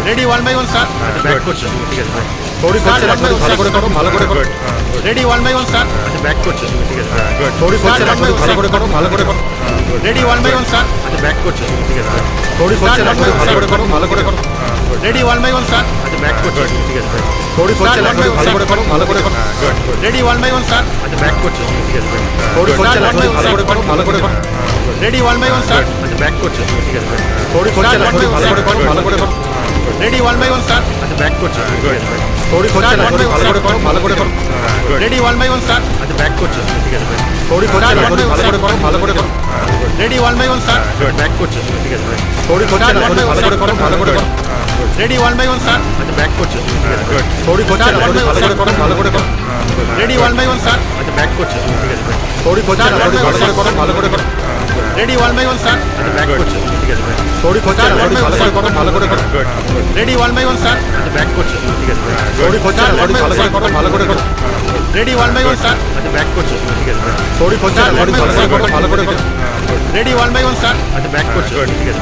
Ready one by one sir আচ্ছা back করছে ঠিক আছে সরি করছে না, সরি ভালো করে করো, ভালো করে করো। Ready one by one sir আচ্ছা ব্যাক করছে ঠিক আছে গুড সরি করছে না, সরি ভালো করে করো, ভালো করে করো। Ready one by one sir আচ্ছা ব্যাক করছে ঠিক আছে সরি করছে না, সরি ভালো করে করো, ভালো করে করো। Ready one by one sir আচ্ছা ব্যাক করছে ঠিক আছে সরি করছে না, সরি ভালো করে করো, ভালো করে করো। Good ready one by one sir আচ্ছা ব্যাক করছে ঠিক আছে সরি করছে না, সরি ভালো করে করো, ভালো করে করো। Ready one by one sir আচ্ছা ব্যাক করছে ঠিক আছে সরি করছে না, সরি ভালো করে করো, ভালো করে করো। Ready one by one sir আচ্ছা ব্যাক করছে গুড সরি করছে না, সরি ভালো করে করো, ভালো করে করো। Good ready one by one sir আচ্ছা ব্যাক করছে ঠিক আছে সরি করছে না, সরি ভালো করে করো, ভালো করে করো। Ready one by one sir good back করছে ঠিক আছে সরি করছে না, সরি ভালো করে করো, ভালো করে করো। Ready one by one sir আচ্ছা ব্যাক করছে ঠিক আছে গুড সরি করছে না, সরি ভালো করে করো, ভালো করে করো। Ready one by one sir আচ্ছা ব্যাক করছে ঠিক আছে সরি করছে না, সরি ভালো করে করো, ভালো করে করো। Ready one by one sir আচ্ছা ব্যাক করছে ঠিক আছে সরি করছে না, সরি ভালো করে করো, ভালো করে করো। Good ready one by one sir আচ্ছা ব্যাক করছে ঠিক আছে সরি করছে না, সরি ভালো করে করো, ভালো করে করো। Ready one by one sir আচ্ছা ব্যাক করছে ঠিক আছে সরি করছে না, সরি ভালো করে করো, ভালো করে করো। Ready one by one sir আচ্ছা ব্যাক করছে ঠিক আছে